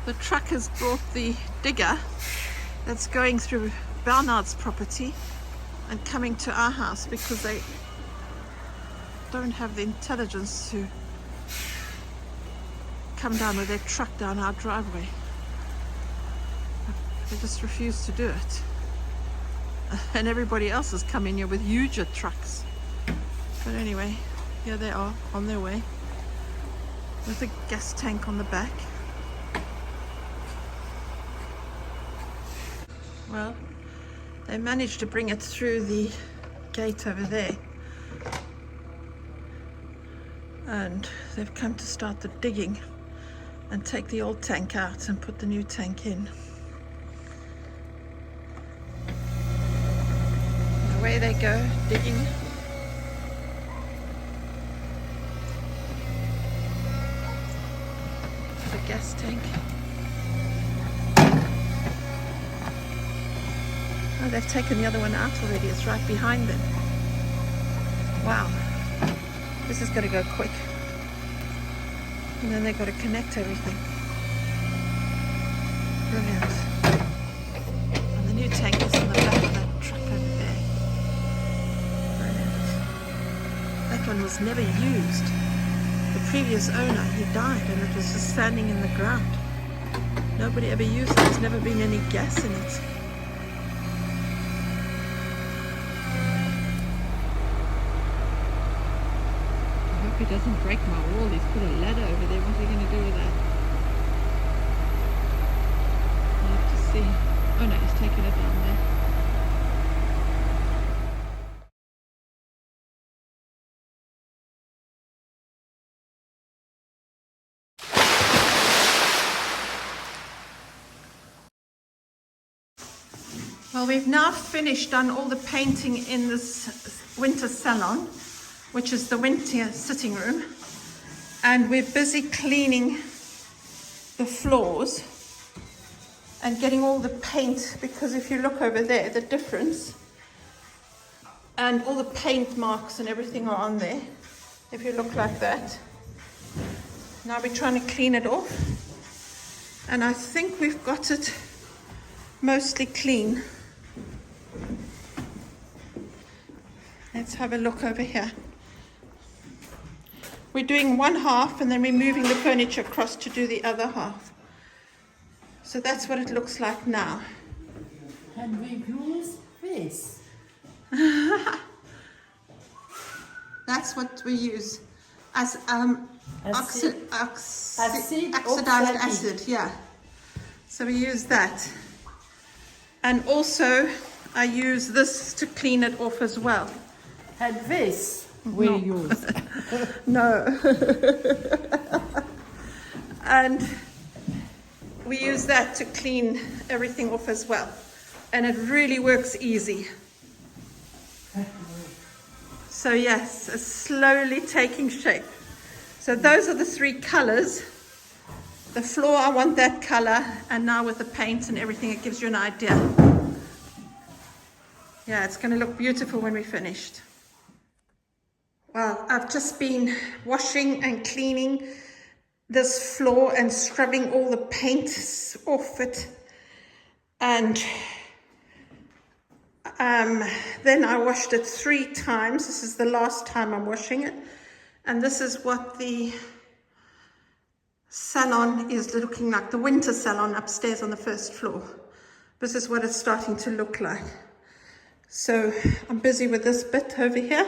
The truck has brought the digger that's going through Bernard's property and coming to our house because they don't have the intelligence to come down with their truck down our driveway. They just refuse to do it. And everybody else has come in here with huger trucks. But anyway, here they are on their way with a gas tank on the back. Well, they managed to bring it through the gate over there. And they've come to start the digging and take the old tank out and put the new tank in. And away they go, digging. The gas tank. Oh, they've taken the other one out already. It's right behind them. Wow. This is going to go quick. And then they've got to connect everything. Brilliant. And the new tank is on the back of that truck over there. Brilliant. That one was never used. The previous owner, he died and it was just standing in the ground. Nobody ever used it. There's never been any gas in it. He doesn't break my wall. He's put a ladder over there. What are you going to do with that? I'll have to see. Oh no, he's taking it down there. Well, we've now finished on all the painting in this winter salon, which is the winter sitting room, and we're busy cleaning the floors and getting all the paint, because if you look over there, the difference, and all the paint marks and everything are on there, if you look like that. Now we're trying to clean it off, and I think we've got it mostly clean. Let's have a look over here. We're doing one half and then we're moving the furniture across to do the other half. So that's what it looks like now. And we use this. That's what we use as oxidized acid, yeah. So we use that. And also I use this to clean it off as well. And this we use. No. And we use that to clean everything off as well. And it really works easy. So yes, it's slowly taking shape. So those are the three colors. The floor, I want that color. And now with the paint and everything, it gives you an idea. Yeah, it's going to look beautiful when we're finished. Well, I've just been washing and cleaning this floor and scrubbing all the paint off it. And then I washed it 3 times. This is the last time I'm washing it. And this is what the salon is looking like, the winter salon upstairs on the first floor. This is what it's starting to look like. So I'm busy with this bit over here,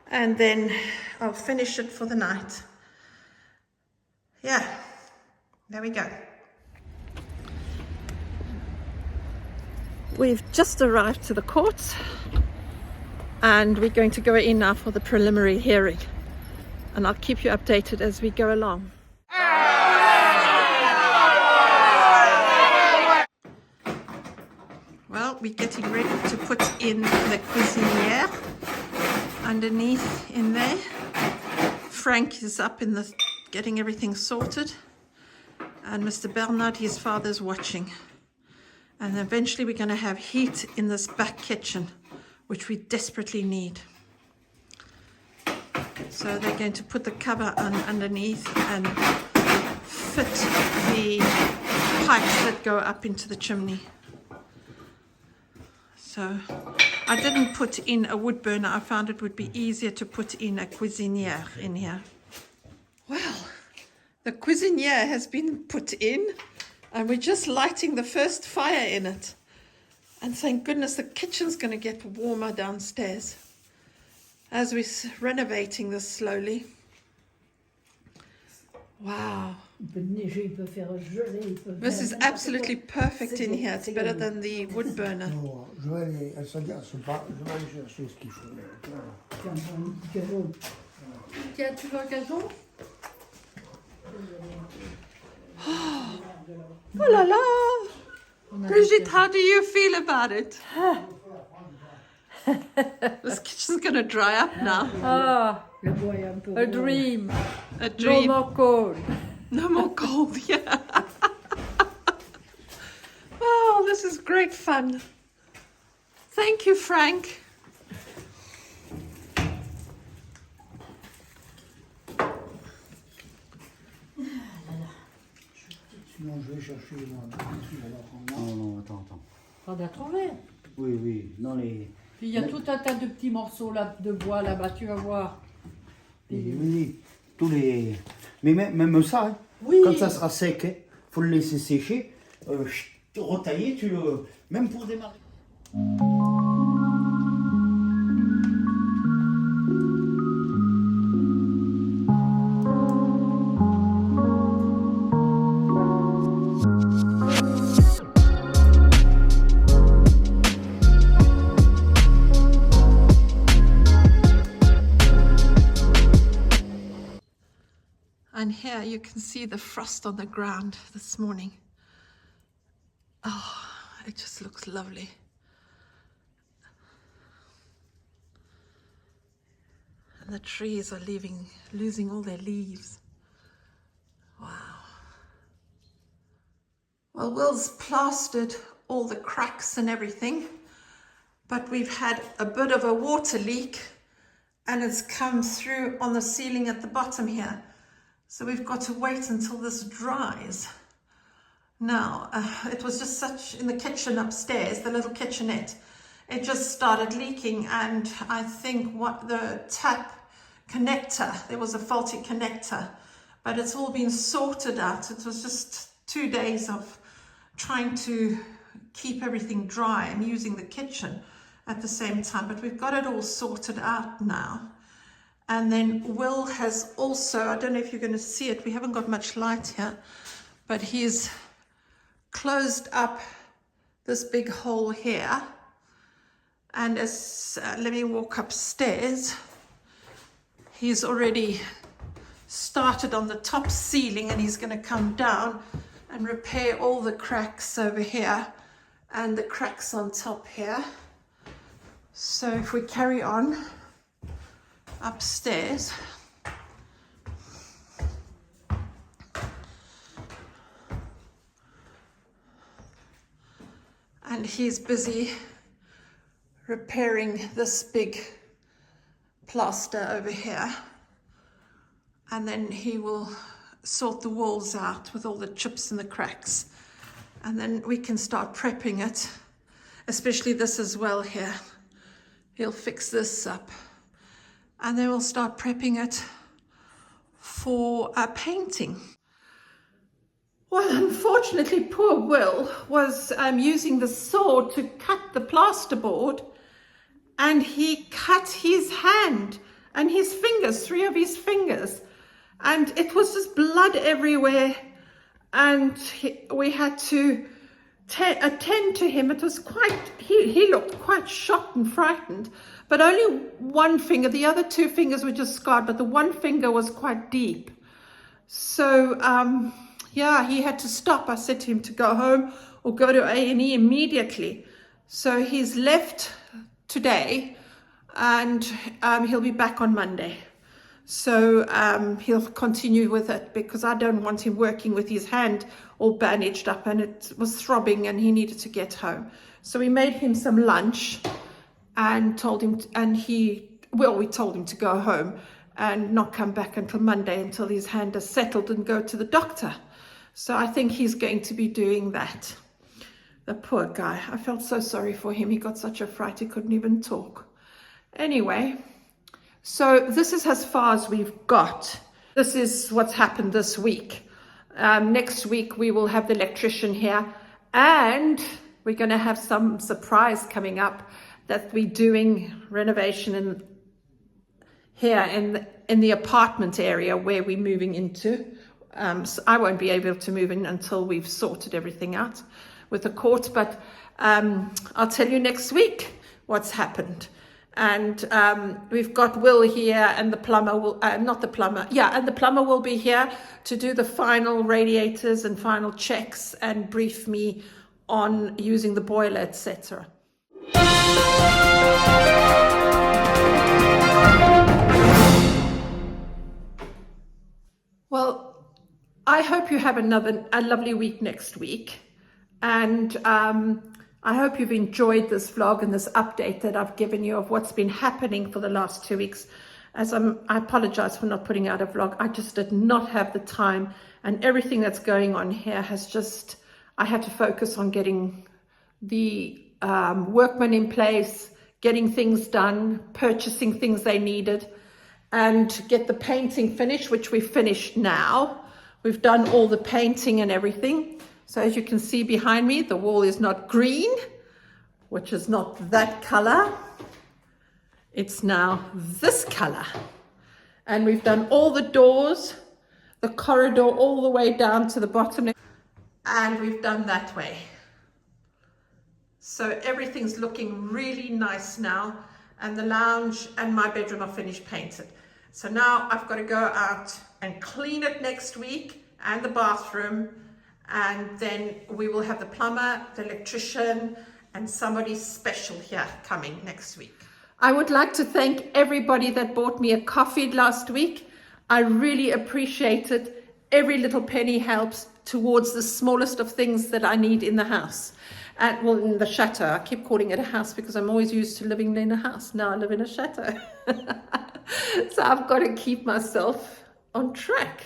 and then I'll finish it for the night. Yeah, there we go. We've just arrived to the court and we're going to go in now for the preliminary hearing, and I'll keep you updated as we go along. Well, we're getting ready to put in the cuisinière underneath in there. Frank is up in the getting everything sorted, and Mr. Bernard, his father's watching. And eventually we're going to have heat in this back kitchen, which we desperately need. So they're going to put the cover on underneath and fit the pipes that go up into the chimney. So I didn't put in a wood burner. I found it would be easier to put in a cuisinière in here. Well, the cuisinière has been put in and we're just lighting the first fire in it. And thank goodness the kitchen's going to get warmer downstairs as we're renovating this slowly. Wow. This is absolutely perfect in here. It's better than the wood burner. Tiens, tu veux un gazon? Oh la la! Brigitte, how do you feel about it? This kitchen's going to dry up now. Ah, a dream. A dream. No more cold. No more cold, yeah. Oh, this is great fun. Thank you, Frank. Sinon, je vais chercher Non, attends. On a trouvé. Oui, dans les... Puis il y a tout un tas de petits morceaux là, de bois là-bas, tu vas voir. Oui, tous les... Mais même ça, hein, oui. Quand ça sera sec, il faut le laisser sécher, retailler, tu le... Même pour démarrer. And here you can see the frost on the ground this morning. Oh, it just looks lovely. And the trees are losing all their leaves. Wow. Well, Will's plastered all the cracks and everything, but we've had a bit of a water leak and it's come through on the ceiling at the bottom here. So we've got to wait until this dries. Now, it was just in the kitchen upstairs, the little kitchenette, it just started leaking, and I think what the tap connector, there was a faulty connector, but it's all been sorted out. It was just 2 days of trying to keep everything dry and using the kitchen at the same time, but we've got it all sorted out now. And then Will has also, I don't know if you're going to see it, we haven't got much light here, but he's closed up this big hole here. And as, let me walk upstairs. He's already started on the top ceiling and he's going to come down and repair all the cracks over here and the cracks on top here. So if we carry on upstairs, and he's busy repairing this big plaster over here, and then he will sort the walls out with all the chips and the cracks, and then we can start prepping it, especially this as well here. He'll fix this up. And then we'll start prepping it for painting. Well, unfortunately, poor Will was using the saw to cut the plasterboard, and he cut his hand and his fingers, 3 of his fingers, and it was just blood everywhere, and we had to attend to him. It was he looked quite shocked and frightened, but only one finger, the other 2 fingers were just scarred, but the one finger was quite deep. So yeah, he had to stop. I said to him to go home or go to A&E immediately. So he's left today, and he'll be back on Monday. So he'll continue with it, because I don't want him working with his hand all bandaged up, and it was throbbing and he needed to get home. So we made him some lunch and told him, we told him to go home and not come back until Monday, until his hand is settled, and go to the doctor. So I think he's going to be doing that. The poor guy. I felt so sorry for him. He got such a fright, he couldn't even talk. Anyway, so this is as far as we've got. This is what's happened this week. Next week we will have the electrician here, and we're going to have some surprise coming up that we're doing renovation here in the apartment area where we're moving into. So I won't be able to move in until we've sorted everything out with the court, but I'll tell you next week what's happened. And we've got Will here, and the plumber will, and the plumber will be here to do the final radiators and final checks and brief me on using the boiler, etc. Well, I hope you have a lovely week next week, and I hope you've enjoyed this vlog and this update that I've given you of what's been happening for the last 2 weeks. I apologize for not putting out a vlog. I just did not have the time, and everything that's going on here I had to focus on getting the workmen in place, getting things done, purchasing things they needed, and get the painting finished, which we've finished now. We've done all the painting and everything. So as you can see behind me, the wall is not green, which is not that color. It's now this color. And we've done all the doors, the corridor all the way down to the bottom. And we've done that way. So everything's looking really nice now. And the lounge and my bedroom are finished painted. So now I've got to go out and clean it next week, and the bathroom. And then we will have the plumber, the electrician, and somebody special here coming next week. I would like to thank everybody that bought me a coffee last week. I really appreciate it. Every little penny helps towards the smallest of things that I need in the house. Well, in the chateau. I keep calling it a house because I'm always used to living in a house. Now I live in a chateau. So I've got to keep myself on track.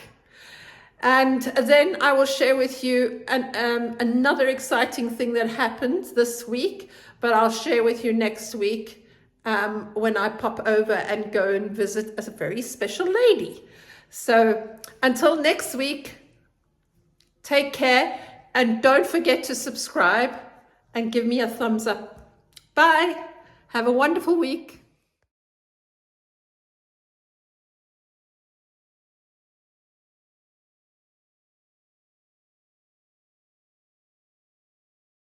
And then I will share with you another exciting thing that happened this week, but I'll share with you next week when I pop over and go and visit a very special lady. So until next week, take care, and don't forget to subscribe and give me a thumbs up. Bye. Have a wonderful week.